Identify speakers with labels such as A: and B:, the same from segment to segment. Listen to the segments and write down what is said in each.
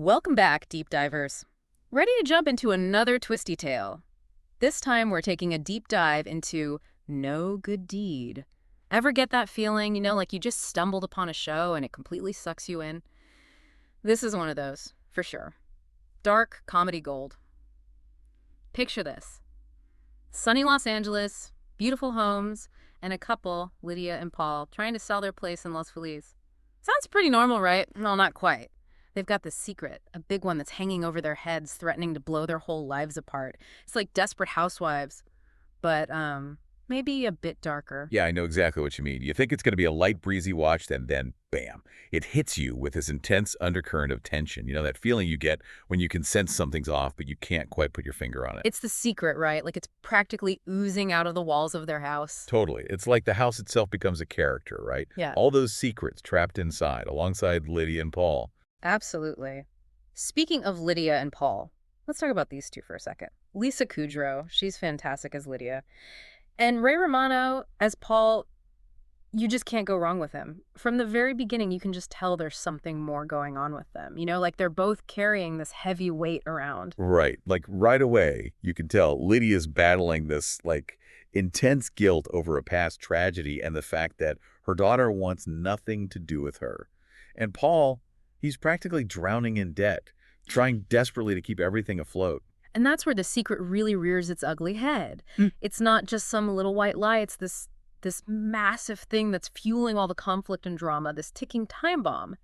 A: Welcome back, deep divers. Ready to jump into another twisty tale. This time we're taking a deep dive into no good deed. Ever get that feeling, like you just stumbled upon a show and it completely sucks you in? This is one of those, for sure. Dark comedy gold. Picture this. Sunny Los Angeles, beautiful homes, and a couple, Lydia and Paul, trying to sell their place in Los Feliz. Sounds pretty normal, right? No, not quite. They've got this secret, a big one that's hanging over their heads, threatening to blow their whole lives apart. It's like Desperate Housewives, but maybe a bit darker.
B: Yeah, I know exactly what you mean. You think it's going to be a light, breezy watch, and then, bam, it hits you with this intense undercurrent of tension. You know, that feeling you get when you can sense something's off, but you can't quite put your finger on it.
A: It's the secret, right? Like it's practically oozing out of the walls of their house.
B: Totally. It's like the house itself becomes a character, right?
A: Yeah.
B: All those secrets trapped inside, alongside Lydia and Paul.
A: Absolutely. Speaking of Lydia and Paul, let's talk about these two for a second. Lisa Kudrow, she's fantastic as Lydia. And Ray Romano as Paul, you just can't go wrong with him. From the very beginning, you can just tell there's something more going on with them. Like they're both carrying this heavy weight around.
B: Right. Like right away, you can tell Lydia's battling this, intense guilt over a past tragedy and the fact that her daughter wants nothing to do with her. And Paul, he's practically drowning in debt, trying desperately to keep everything afloat.
A: And that's where the secret really rears its ugly head. It's not just some little white lie. It's this massive thing that's fueling all the conflict and drama, this ticking time bomb.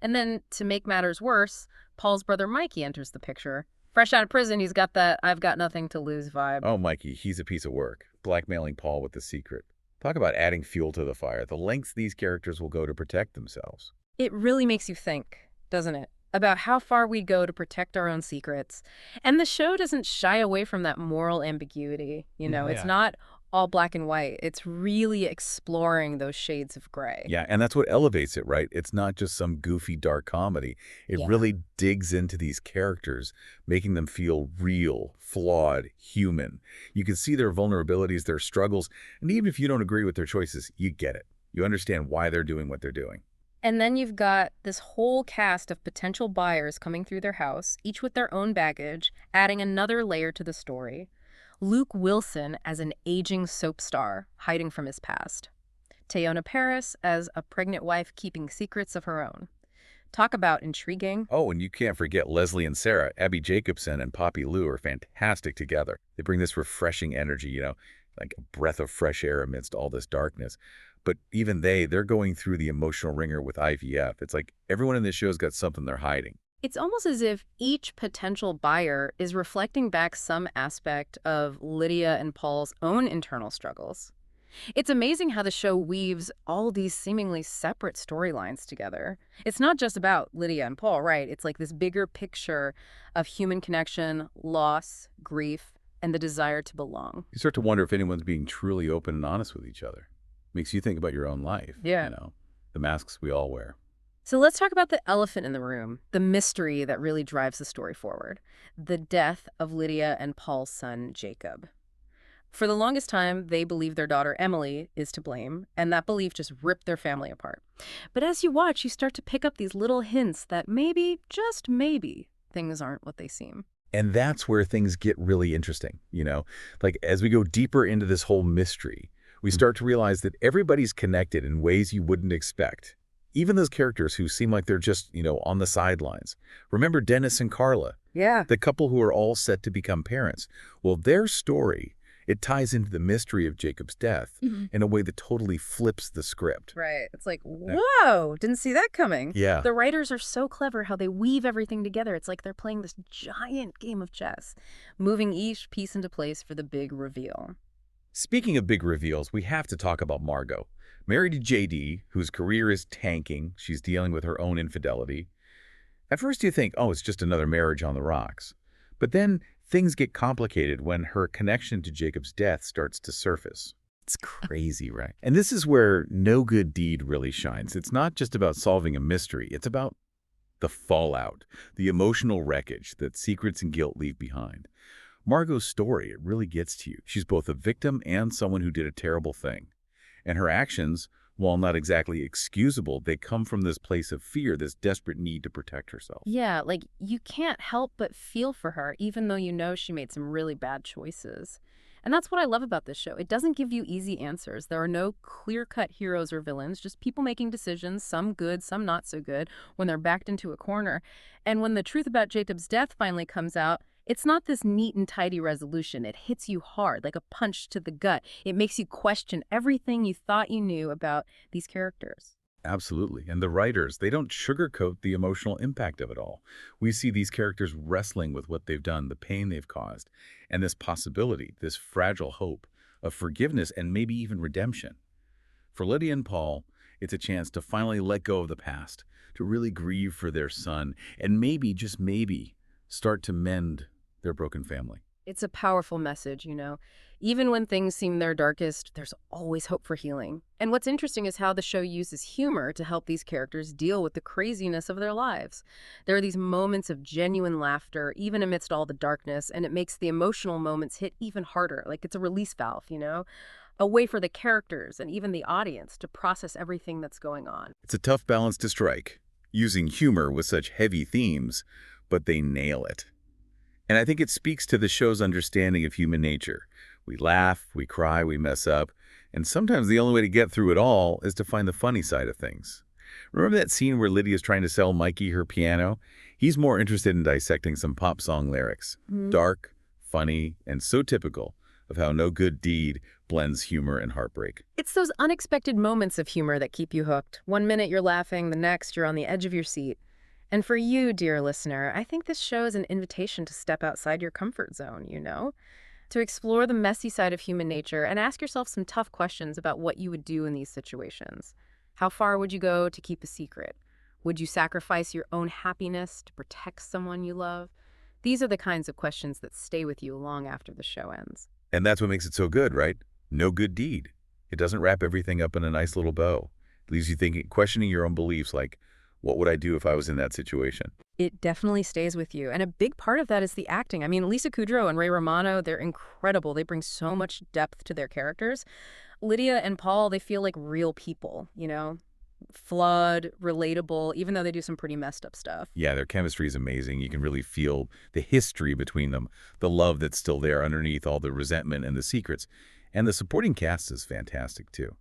A: And then, to make matters worse, Paul's brother Mikey enters the picture. Fresh out of prison, he's got that I've got nothing to lose vibe.
B: Oh, Mikey, he's a piece of work, blackmailing Paul with the secret. Talk about adding fuel to the fire, the lengths these characters will go to protect themselves.
A: It really makes you think, doesn't it? About how far we'd go to protect our own secrets. And the show doesn't shy away from that moral ambiguity. It's not all black and white. It's really exploring those shades of gray.
B: Yeah, and that's what elevates it, right? It's not just some goofy, dark comedy. It really digs into these characters, making them feel real, flawed, human. You can see their vulnerabilities, their struggles, and even if you don't agree with their choices, you get it. You understand why they're doing what they're doing.
A: And then you've got this whole cast of potential buyers coming through their house, each with their own baggage, adding another layer to the story. Luke Wilson as an aging soap star hiding from his past. Teyona Paris as a pregnant wife keeping secrets of her own. Talk about intriguing.
B: Oh, and you can't forget Leslie and Sarah. Abby Jacobson and Poppy Lou are fantastic together. They bring this refreshing energy, like a breath of fresh air amidst all this darkness. But even they're going through the emotional ringer with IVF. It's like everyone in this show's got something they're hiding.
A: It's almost as if each potential buyer is reflecting back some aspect of Lydia and Paul's own internal struggles. It's amazing how the show weaves all these seemingly separate storylines together. It's not just about Lydia and Paul, right? It's like this bigger picture of human connection, loss, grief, and the desire to belong.
B: You start to wonder if anyone's being truly open and honest with each other. Makes you think about your own life.
A: Yeah.
B: The masks we all wear.
A: So let's talk about the elephant in the room, the mystery that really drives the story forward. The death of Lydia and Paul's son, Jacob. For the longest time, they believed their daughter Emily is to blame, and that belief just ripped their family apart. But as you watch, you start to pick up these little hints that maybe, just maybe, things aren't what they seem.
B: And that's where things get really interesting, Like as we go deeper into this whole mystery, we start to realize that everybody's connected in ways you wouldn't expect. Even those characters who seem like they're just, on the sidelines. Remember Dennis and Carla?
A: Yeah.
B: The couple who are all set to become parents. Well, their story, it ties into the mystery of Jacob's death in a way that totally flips the script.
A: Right. It's like, whoa, didn't see that coming.
B: Yeah.
A: The writers are so clever how they weave everything together. It's like they're playing this giant game of chess, moving each piece into place for the big reveal.
B: Speaking of big reveals, we have to talk about Margot. Married to JD, whose career is tanking. She's dealing with her own infidelity. At first you think, oh, it's just another marriage on the rocks. But then things get complicated when her connection to Jacob's death starts to surface. It's crazy, right? And this is where no good deed really shines. It's not just about solving a mystery. It's about the fallout, the emotional wreckage that secrets and guilt leave behind. Margot's story, it really gets to you. She's both a victim and someone who did a terrible thing. And her actions, While not exactly excusable, they come from this place of fear, this desperate need to protect herself.
A: Yeah, like you can't help but feel for her, even though you know she made some really bad choices. And that's what I love about this show. It doesn't give you easy answers. There are no clear-cut heroes or villains, just people making decisions, some good, some not so good, when they're backed into a corner. And when the truth about Jacob's death finally comes out, it's not this neat and tidy resolution. It hits you hard, like a punch to the gut. It makes you question everything you thought you knew about these characters.
B: Absolutely. And the writers, they don't sugarcoat the emotional impact of it all. We see these characters wrestling with what they've done, the pain they've caused, and this possibility, this fragile hope of forgiveness and maybe even redemption. For Lydia and Paul, it's a chance to finally let go of the past, to really grieve for their son, and maybe, just maybe, start to mend their broken family.
A: It's a powerful message, you know. Even when things seem their darkest, there's always hope for healing. And what's interesting is how the show uses humor to help these characters deal with the craziness of their lives. There are these moments of genuine laughter, even amidst all the darkness, and it makes the emotional moments hit even harder, like it's a release valve, you know? A way for the characters and even the audience to process everything that's going on.
B: It's a tough balance to strike, using humor with such heavy themes, but they nail it. And I think it speaks to the show's understanding of human nature. We laugh, we cry, we mess up, and sometimes the only way to get through it all is to find the funny side of things. Remember that scene where Lydia's trying to sell Mikey her piano? He's more interested in dissecting some pop song lyrics. Dark, funny, and so typical of how no good deed blends humor and heartbreak.
A: It's those unexpected moments of humor that keep you hooked. One minute you're laughing, the next you're on the edge of your seat. And for you, dear listener, I think this show is an invitation to step outside your comfort zone, you know? To explore the messy side of human nature and ask yourself some tough questions about what you would do in these situations. How far would you go to keep a secret? Would you sacrifice your own happiness to protect someone you love? These are the kinds of questions that stay with you long after the show ends.
B: And that's what makes it so good, right? No good deed. It doesn't wrap everything up in a nice little bow. It leaves you thinking, questioning your own beliefs like, what would I do if I was in that situation?
A: It definitely stays with you. And a big part of that is the acting. I mean, Lisa Kudrow and Ray Romano, they're incredible. They bring so much depth to their characters. Lydia and Paul, they feel like real people, you know? Flawed, relatable, even though they do some pretty messed up stuff.
B: Yeah, their chemistry is amazing. You can really feel the history between them, the love that's still there underneath all the resentment and the secrets. And the supporting cast is fantastic, too.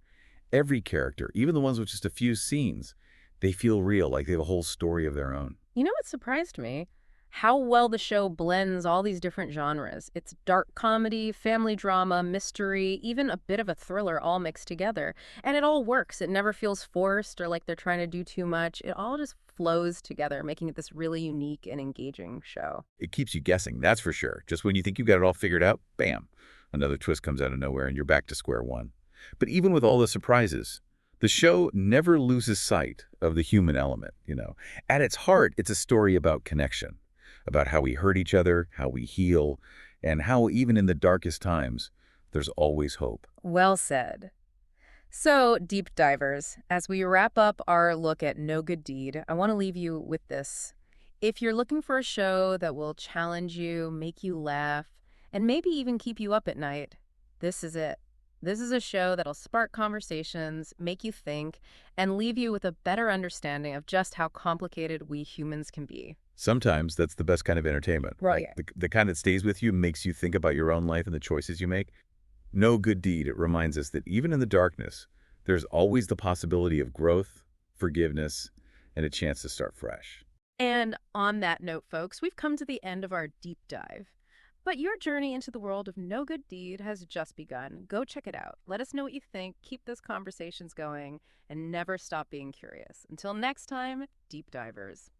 B: Every character, even the ones with just a few scenes, they feel real, like they have a whole story of their own.
A: You know what surprised me? How well the show blends all these different genres. It's dark comedy, family drama, mystery, even a bit of a thriller all mixed together. And it all works. It never feels forced or like they're trying to do too much. It all just flows together, making it this really unique and engaging show.
B: It keeps you guessing, that's for sure. Just when you think you've got it all figured out, bam, another twist comes out of nowhere and you're back to square one. But even with all the surprises, the show never loses sight of the human element, you know. At its heart, it's a story about connection, about how we hurt each other, how we heal, and how even in the darkest times, there's always hope.
A: Well said. So, deep divers, as we wrap up our look at No Good Deed, I want to leave you with this. If you're looking for a show that will challenge you, make you laugh, and maybe even keep you up at night, this is it. This is a show that'll spark conversations, make you think, and leave you with a better understanding of just how complicated we humans can be.
B: Sometimes that's the best kind of entertainment.
A: Right.
B: The kind that stays with you, makes you think about your own life and the choices you make. No Good Deed, it reminds us that even in the darkness, there's always the possibility of growth, forgiveness, and a chance to start fresh.
A: And on that note, folks, we've come to the end of our deep dive. But your journey into the world of No Good Deed has just begun. Go check it out. Let us know what you think. Keep those conversations going and never stop being curious. Until next time, deep divers.